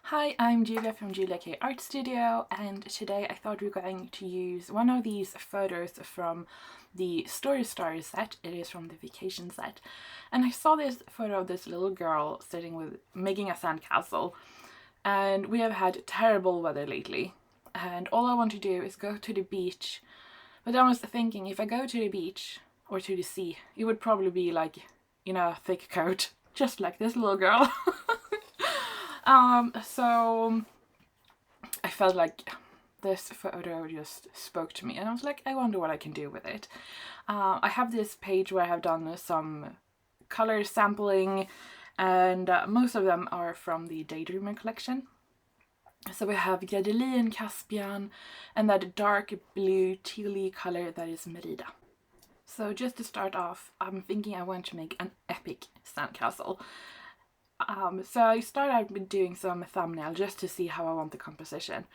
Hi, I'm Julia from Julia K Art Studio, and today I thought we were going to use one of these photos from the Story Story set. It is from the vacation set. And I saw this photo of this little girl making a sandcastle, and we have had terrible weather lately. And all I want to do is go to the beach. But then I was thinking, if I go to the beach or to the sea, it would probably be like in a thick coat, just like this little girl. So I felt like this photo just spoke to me, and I was like, I wonder what I can do with it. I have this page where I have done some color sampling, and most of them are from the Daydreamer collection. So we have Gadeli Caspian, and that dark blue tealy color that is Merida. So just to start off, I'm thinking I want to make an epic sandcastle. So I started with doing some thumbnail just to see how I want the composition.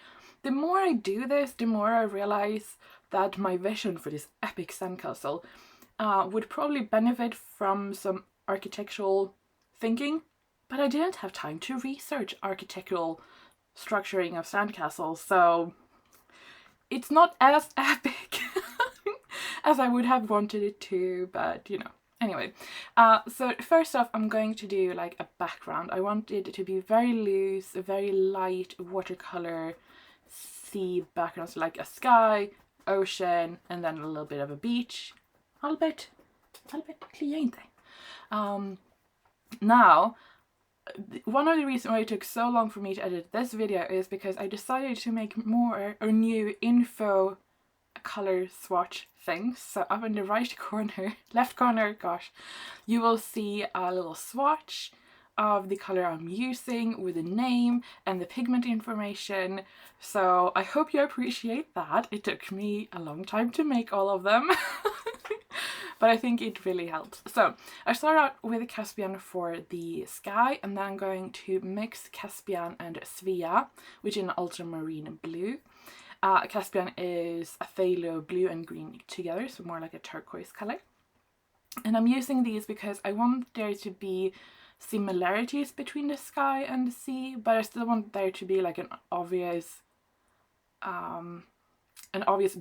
The more I do this, the more I realize that my vision for this epic sandcastle would probably benefit from some architectural thinking, but I didn't have time to research architectural structuring of sandcastles, so it's not as epic as I would have wanted it to, but you know. Anyway, so first off, I'm going to do like a background. I want it to be very loose, a very light watercolor sea background, so like a sky, ocean, and then a little bit of a beach. Albert klia inte. Now, one of the reasons why it took so long for me to edit this video is because I decided to make more or new info color swatch things. So up in the left corner, gosh, you will see a little swatch of the color I'm using with the name and the pigment information. So I hope you appreciate that. It took me a long time to make all of them. But I think it really helps. So I start out with Caspian for the sky, and then I'm going to mix Caspian and Svea, which is an ultramarine blue. Caspian is a phthalo blue and green together, so more like a turquoise color. And I'm using these because I want there to be similarities between the sky and the sea, but I still want there to be like an obvious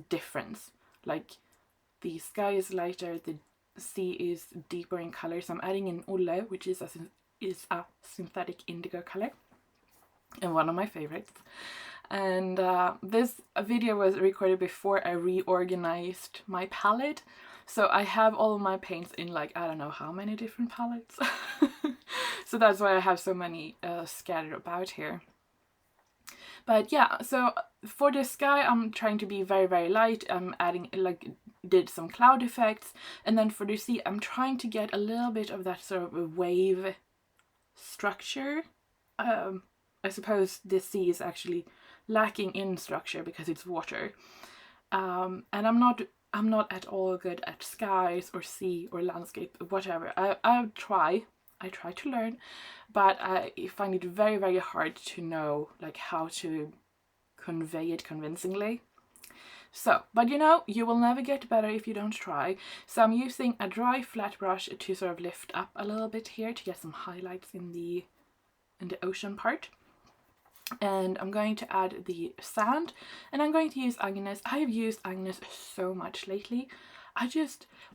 difference. Like the sky is lighter, the sea is deeper in color, so I'm adding in Ulle, which is a synthetic indigo color, and one of my favorites. And this video was recorded before I reorganized my palette, so I have all of my paints in like I don't know how many different palettes. So that's why I have so many scattered about here. But yeah, so for the sky I'm trying to be very, very light. I'm adding did some cloud effects, and then for the sea I'm trying to get a little bit of that sort of wave structure. I suppose the sea is actually lacking in structure because it's water, and I'm not at all good at skies or sea or landscape, whatever. I try to learn, but I find it very, very hard to know like how to convey it convincingly. So, but you know, you will never get better if you don't try. So I'm using a dry flat brush to sort of lift up a little bit here to get some highlights in the ocean part. And I'm going to add the sand, and I'm going to use Agnes. I have used Agnes so much lately.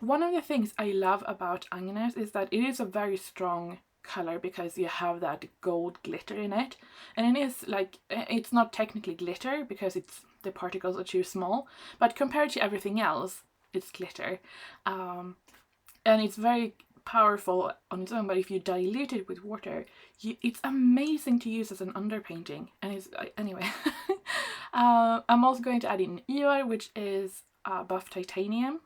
One of the things I love about Agnes is that it is a very strong color because you have that gold glitter in it, and it is like, it's not technically glitter because the particles are too small, but compared to everything else it's glitter, and it's very powerful on its own, but if you dilute it with water, it's amazing to use as an underpainting. And it's anyway. I'm also going to add in Ivar, which is buff titanium,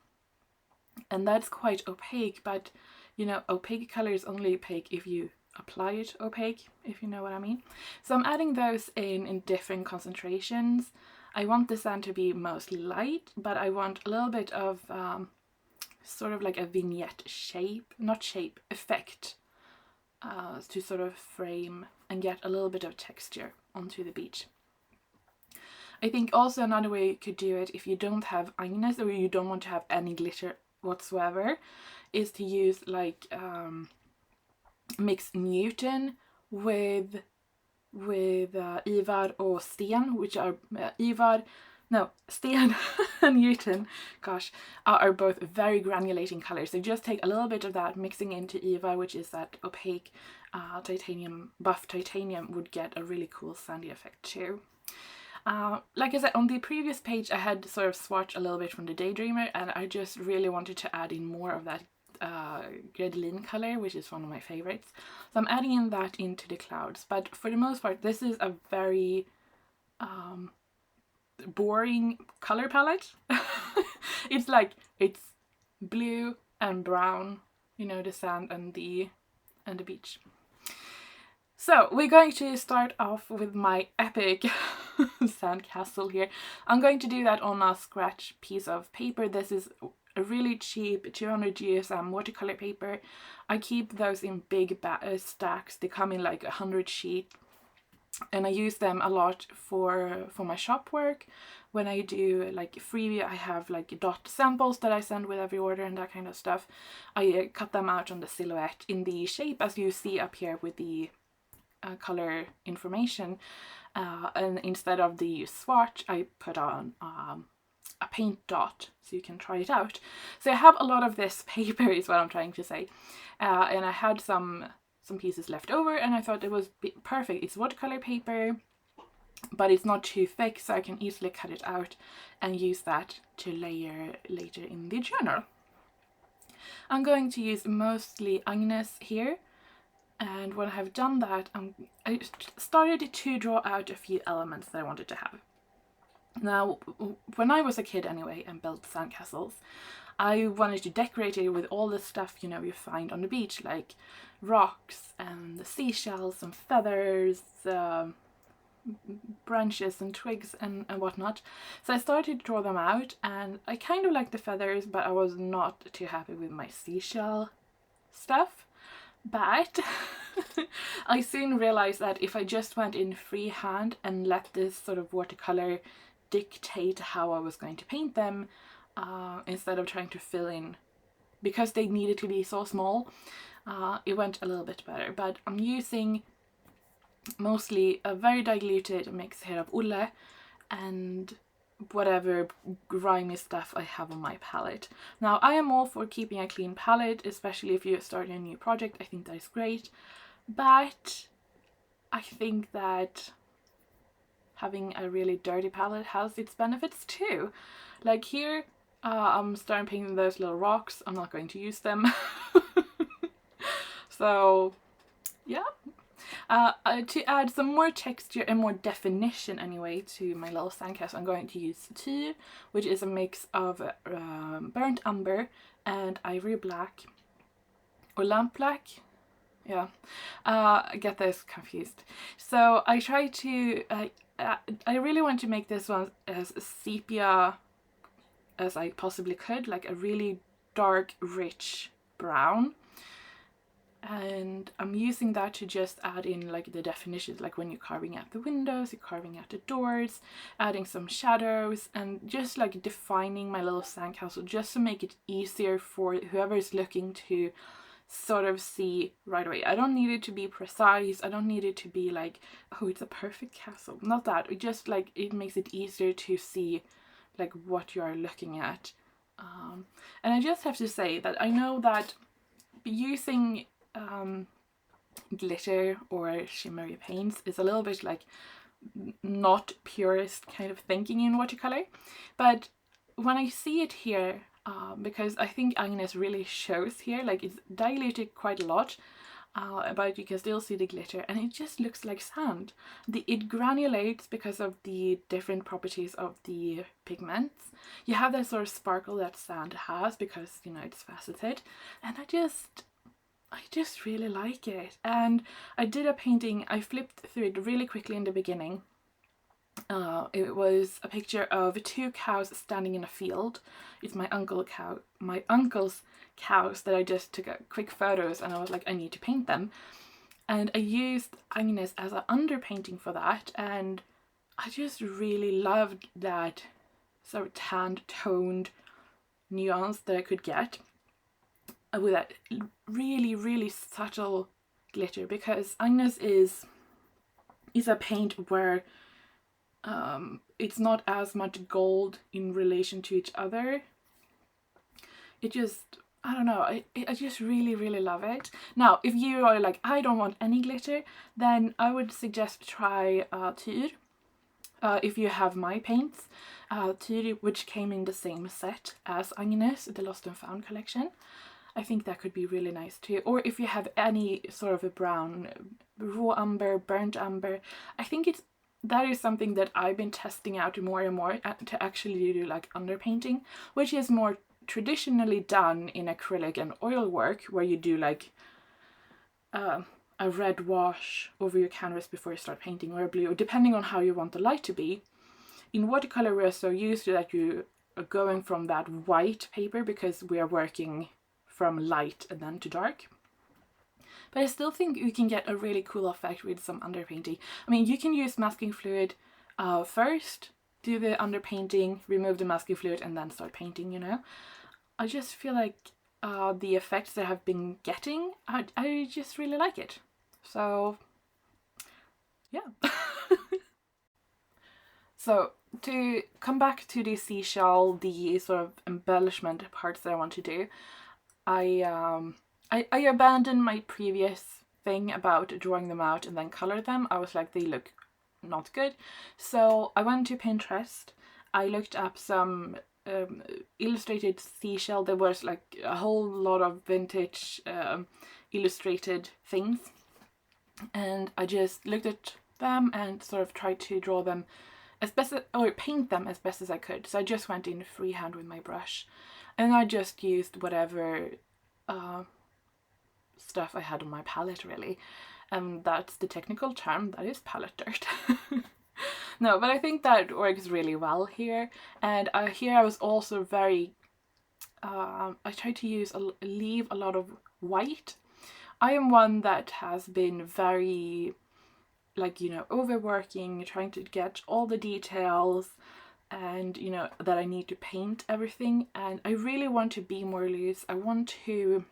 and that's quite opaque, but you know, opaque color is only opaque if you apply it opaque, if you know what I mean. So I'm adding those in different concentrations. I want the sand to be mostly light, but I want a little bit of sort of like a vignette effect to sort of frame and get a little bit of texture onto the beach. I think also another way you could do it if you don't have Agnes or you don't want to have any glitter whatsoever is to use like mix Newton with with Ivar or Sten, which are Sten and Newton, gosh, are both very granulating colors. So just take a little bit of that, mixing into Ivar, which is that opaque titanium, buff titanium, would get a really cool sandy effect too. Like I said, on the previous page, I had sort of swatched a little bit from the Daydreamer, and I just really wanted to add in more of that Gredeline color, which is one of my favorites. So I'm adding in that into the clouds. But for the most part, this is a very boring color palette. It's blue and brown, you know, the sand and the beach. So we're going to start off with my epic sandcastle here. I'm going to do that on a scratch piece of paper. This is a really cheap 200 GSM watercolor paper. I keep those in big stacks. They come in like 100 sheet, and I use them a lot for my shop work. When I do like freebie, I have like dot samples that I send with every order and that kind of stuff. I cut them out on the silhouette in the shape as you see up here with the color information, and instead of the swatch, I put on a paint dot so you can try it out. So I have a lot of this paper is what I'm trying to say, and I had some pieces left over, and I thought it was perfect. It's watercolor paper, but it's not too thick, so I can easily cut it out and use that to layer later in the journal. I'm going to use mostly Agnes here, and when I have done that, I started to draw out a few elements that I wanted to have. Now, when I was a kid anyway and built sandcastles, I wanted to decorate it with all the stuff, you know, you find on the beach, like rocks and seashells and feathers, branches and twigs and whatnot. So I started to draw them out, and I kind of liked the feathers, but I was not too happy with my seashell stuff. But I soon realized that if I just went in freehand and let this sort of watercolor dictate how I was going to paint them, instead of trying to fill in, because they needed to be so small, it went a little bit better. But I'm using mostly a very diluted mix here of Ulle and whatever grimy stuff I have on my palette. Now, I am all for keeping a clean palette, especially if you're starting a new project. I think that is great, but I think that having a really dirty palette has its benefits too. Like here, I'm starting painting those little rocks. I'm not going to use them. So yeah. To add some more texture and more definition anyway to my little sandcastle, I'm going to use tea, which is a mix of burnt umber and ivory black, or lamp black. Yeah, I get this confused. So I try to, I really want to make this one as sepia as I possibly could, like a really dark, rich brown. And I'm using that to just add in like the definitions, like when you're carving out the windows, you're carving out the doors, adding some shadows, and just like defining my little sandcastle, just to make it easier for whoever is looking to sort of see right away. I don't need it to be precise. I don't need it to be like, oh, it's a perfect castle. Not that. It just like, it makes it easier to see like what you are looking at. And I just have to say that I know that using glitter or shimmery paints is a little bit like not purist kind of thinking in watercolor, but when I see it here, because I think Agnes really shows here, like it's diluted quite a lot, but you can still see the glitter, and it just looks like sand. It granulates because of the different properties of the pigments. You have that sort of sparkle that sand has because, you know, it's faceted, and I just really like it. And I did a painting, I flipped through it really quickly in the beginning. It was a picture of two cows standing in a field. It's my uncle's cows that I just took quick photos, and I was like, I need to paint them. And I used Agnes as an underpainting for that, and I just really loved that sort of tanned toned nuance that I could get with that really, really subtle glitter, because Agnes is is a paint where it's not as much gold in relation to each other. It just, I don't know, I just really, really love it. Now, if you are like, I don't want any glitter, then I would suggest try Tyr. If you have my paints, Tyr, which came in the same set as Agnes, the Lost and Found collection. I think that could be really nice too. Or if you have any sort of a brown, raw umber, burnt umber, I think that is something that I've been testing out more and more to actually do like underpainting, which is more traditionally done in acrylic and oil work, where you do like a red wash over your canvas before you start painting, or a blue, depending on how you want the light to be. In watercolor, we're so used to that you are going from that white paper because we are working from light and then to dark. But I still think you can get a really cool effect with some underpainting. I mean, you can use masking fluid first, do the underpainting, remove the masking fluid, and then start painting, you know. I just feel like the effects that I've been getting, I just really like it. So, yeah. So, to come back to the seashell, the sort of embellishment parts that I want to do, I abandoned my previous thing about drawing them out and then color them. I was like, they look not good. So I went to Pinterest. I looked up some illustrated seashell. There was like a whole lot of vintage illustrated things. And I just looked at them and sort of tried to draw them as best as, or paint them as best as I could. So I just went in freehand with my brush. And I just used whatever stuff I had on my palette, really. And that's the technical term, that is palette dirt. No, but I think that works really well here. And here I was also very, I tried to leave a lot of white. I am one that has been very, like, you know, overworking, trying to get all the details, and, you know, that I need to paint everything. And I really want to be more loose. I want to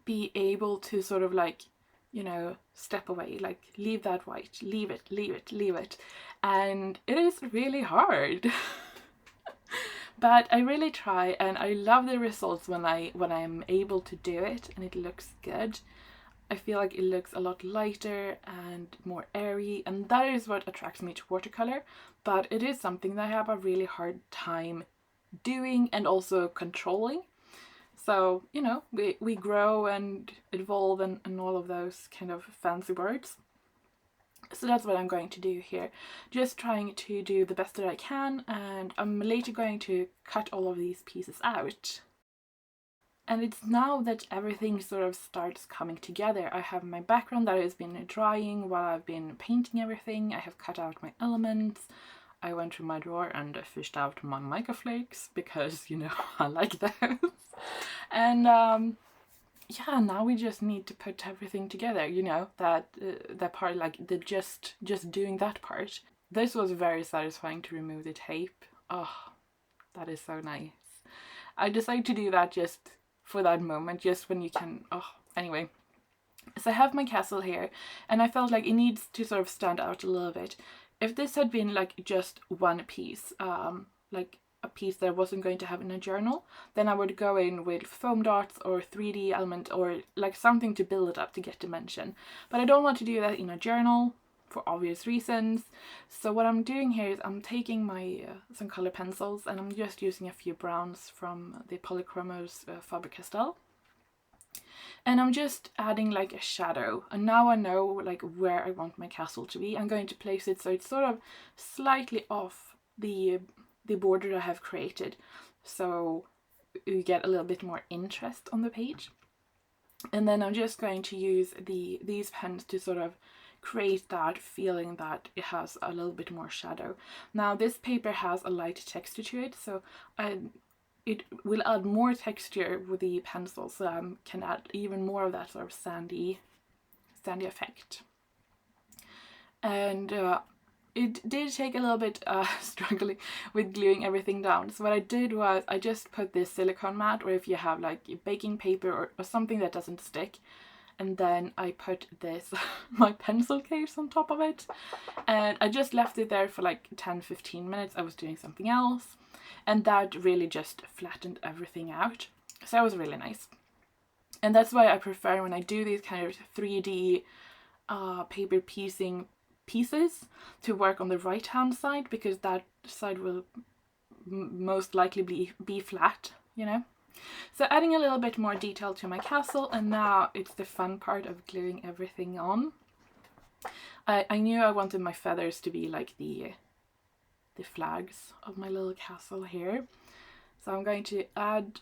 be able to sort of like, you know, step away, like leave that white, leave it, leave it, leave it. And it is really hard. But I really try, and I love the results when I'm able to do it and it looks good. I feel like it looks a lot lighter and more airy, and that is what attracts me to watercolor. But it is something that I have a really hard time doing and also controlling. So, you know, we grow and evolve and all of those kind of fancy words. So that's what I'm going to do here. Just trying to do the best that I can, and I'm later going to cut all of these pieces out. And it's now that everything sort of starts coming together. I have my background that has been drying while I've been painting everything. I have cut out my elements. I went through my drawer and fished out my microflakes because, you know, I like those. And yeah, now we just need to put everything together, you know, that part, like the just doing that part. This was very satisfying to remove the tape. Oh, that is so nice. I decided to do that just for that moment, just when you can, oh, anyway. So I have my castle here, and I felt like it needs to sort of stand out a little bit. If this had been like just one piece, like a piece that I wasn't going to have in a journal, then I would go in with foam dots or 3D element or like something to build it up to get dimension. But I don't want to do that in a journal for obvious reasons. So what I'm doing here is I'm taking my some color pencils, and I'm just using a few browns from the Polychromos Faber-Castell. And I'm just adding like a shadow, and now I know like where I want my castle to be. I'm going to place it so it's sort of slightly off the border I have created, so you get a little bit more interest on the page. And then I'm just going to use these pens to sort of create that feeling that it has a little bit more shadow. Now this paper has a light texture to it, so it will add more texture with the pencil, so I can add even more of that sort of sandy effect. And it did take a little bit struggling with gluing everything down. So what I did was I just put this silicone mat, or if you have like baking paper or something that doesn't stick, and then I put this my pencil case on top of it, and I just left it there for like 10-15 minutes. I was doing something else, and that really just flattened everything out, so that was really nice. And that's why I prefer when I do these kind of 3D paper piecing pieces to work on the right hand side, because that side will most likely be flat, you know. So adding a little bit more detail to my castle, and now it's the fun part of gluing everything on. I knew I wanted my feathers to be like the flags of my little castle here, so I'm going to add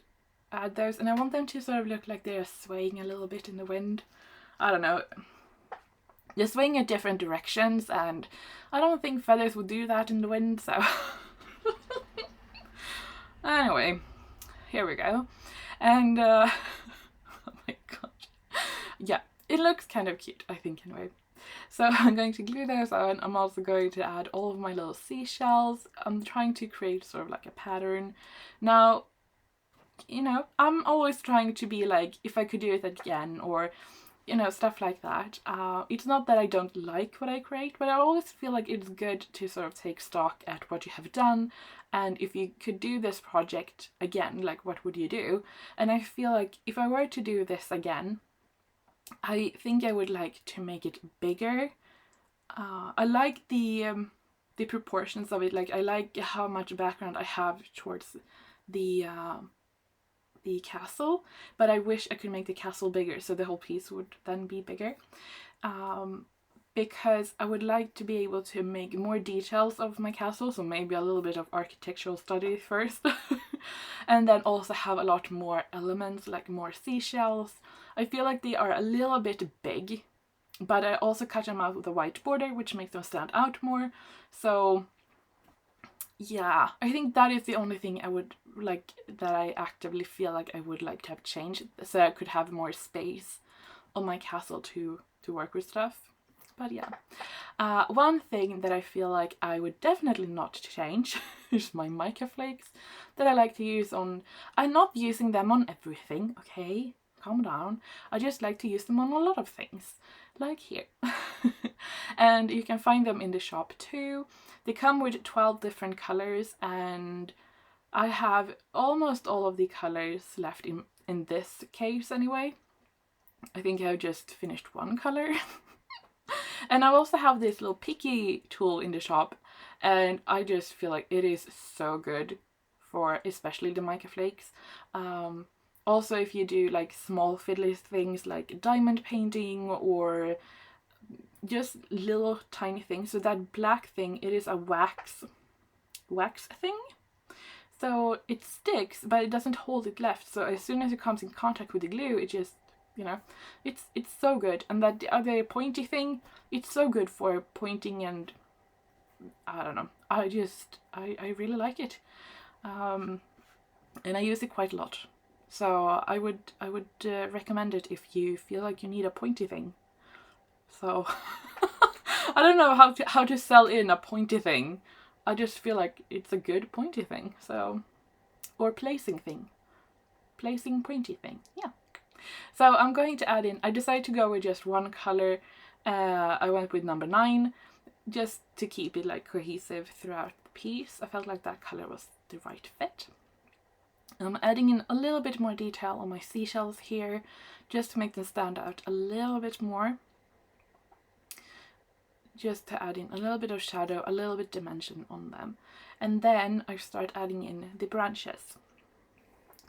those, and I want them to sort of look like they're swaying a little bit in the wind. I don't know, they're swaying in different directions, and I don't think feathers would do that in the wind, so anyway, here we go. And oh my god, yeah, it looks kind of cute, I think, anyway. So I'm going to glue those on. I'm also going to add all of my little seashells. I'm trying to create sort of like a pattern. Now, you know, I'm always trying to be like, if I could do it again, or, you know, stuff like that. It's not that I don't like what I create, but I always feel like it's good to sort of take stock at what you have done, and if you could do this project again, like, what would you do? And I feel like if I were to do this again, I think I would like to make it bigger. I like the proportions of it. Like, I like how much background I have towards the castle, but I wish I could make the castle bigger, so the whole piece would then be bigger. Because I would like to be able to make more details of my castle, so maybe a little bit of architectural study first, and then also have a lot more elements, like more seashells. I feel like they are a little bit big, but I also cut them out with a white border, which makes them stand out more. So yeah, I think that is the only thing I would like, that I actively feel like I would like to have changed, so I could have more space on my castle to work with stuff. But yeah, one thing that I feel like I would definitely not change is my mica flakes that I like to use on. I'm not using them on everything, okay? Calm down. I just like to use them on a lot of things, like here. And you can find them in the shop too. They come with 12 different colors, and I have almost all of the colors left in this case anyway. I think I've just finished one color. And I also have this little picky tool in the shop, and I just feel like it is so good for especially the mica flakes. Also, if you do like small fiddly things like diamond painting or just little tiny things. So that black thing, it is a wax thing. So it sticks, but it doesn't hold it left. So as soon as it comes in contact with the glue, it just, you know, it's so good. And that the other pointy thing, it's so good for pointing, and I don't know, I really like it. And I use it quite a lot. So I would recommend it if you feel like you need a pointy thing. So I don't know how to sell in a pointy thing. I just feel like it's a good pointy thing. So, or placing thing. Placing pointy thing. Yeah. So I'm going to add in, I decided to go with just one color. I went with number 9, just to keep it like cohesive throughout the piece. I felt like that color was the right fit. I'm adding in a little bit more detail on my seashells here, just to make them stand out a little bit more. Just to add in a little bit of shadow, a little bit dimension on them. And then I start adding in the branches.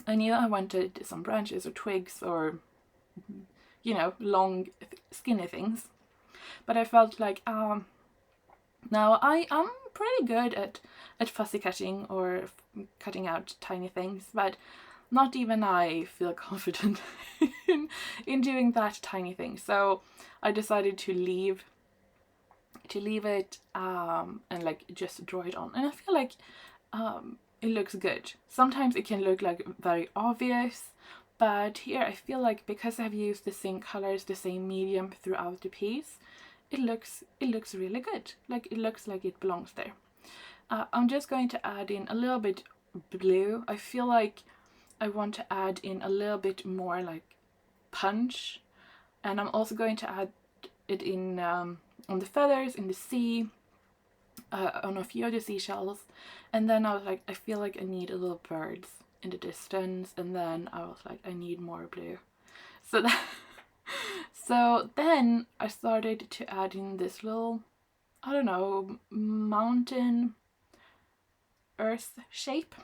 I knew I wanted some branches or twigs or, you know, long skinny things. But I felt like, now I am pretty good at fussy cutting or cutting out tiny things, but not even I feel confident in doing that tiny thing. So I decided to leave it and like just draw it on, and I feel like it looks good. Sometimes it can look like very obvious, but here I feel like because I've used the same colors, the same medium throughout the piece, it looks really good. Like, it looks like it belongs there. I'm just going to add in a little bit blue. I feel like I want to add in a little bit more like punch And I'm also going to add it in on the feathers, in the sea, on a few of the seashells. And then I was like, I feel like I need a little birds in the distance. And then I was like, I need more blue. So that so then I started to add in this little, I don't know, mountain earth shape.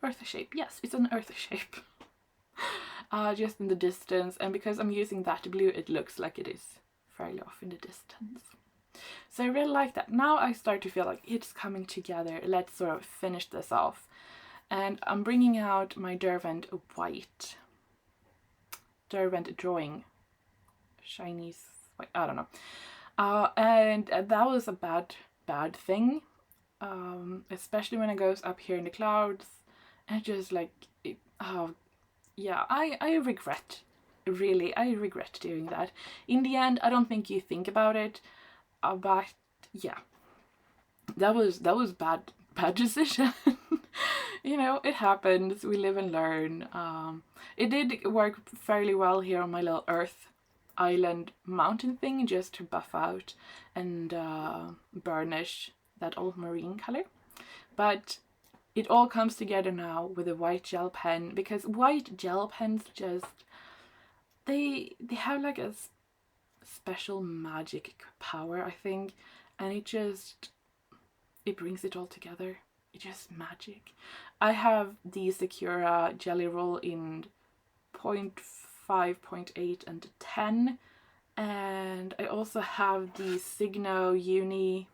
Earth shape, yes, it's an earth shape. Just in the distance, and because I'm using that blue, it looks like it is fairly off in the distance. So I really like that. Now I start to feel like it's coming together. Let's sort of finish this off. And I'm bringing out my Derwent white. Derwent drawing. Chinese white, I don't know. And that was a bad thing. Especially when it goes up here in the clouds. And just like, yeah, I regret, really, I regret doing that. In the end, I don't think you think about it, but yeah, that was bad decision. You know, it happens, we live and learn. It did work fairly well here on my little Earth Island mountain thing, just to buff out and burnish that old marine color. But it all comes together now with a white gel pen, because white gel pens just, they have like a special magic power, I think, and it brings it all together. It's just magic. I have the Sakura Jelly Roll in 0.5, 0.8 and 10, and I also have the Signo Uni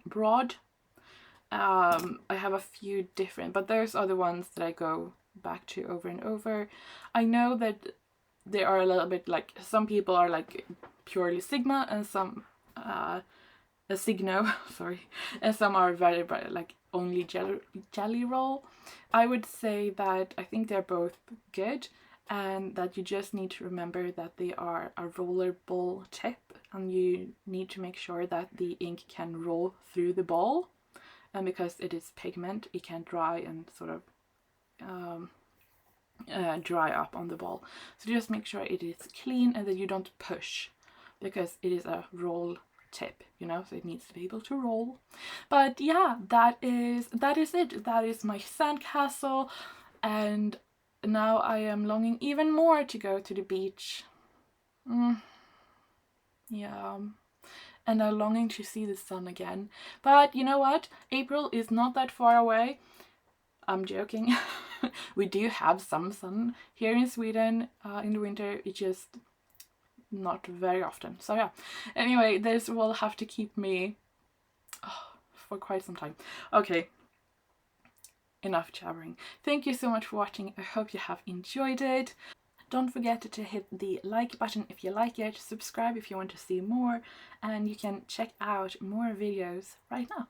Broad. I have a few different, but there's other ones that I go back to over and over. I know that they are a little bit like, some people are like purely Sigma and some Signo, sorry, and some are very like only jelly roll. I would say that I think they're both good, and that you just need to remember that they are a roller ball tip, and you need to make sure that the ink can roll through the ball. And because it is pigment, it can dry and sort of dry up on the ball. So just make sure it is clean and that you don't push, because it is a roll tip, you know, so it needs to be able to roll. But yeah, that is it. That is my sandcastle, and now I am longing even more to go to the beach. Yeah. And I'm longing to see the sun again. But you know what? April is not that far away. I'm joking. We do have some sun here in Sweden in the winter. It's just not very often. So yeah. Anyway, this will have to keep me for quite some time. Okay. Enough jabbering. Thank you so much for watching. I hope you have enjoyed it. Don't forget to hit the like button if you like it, subscribe if you want to see more, and you can check out more videos right now.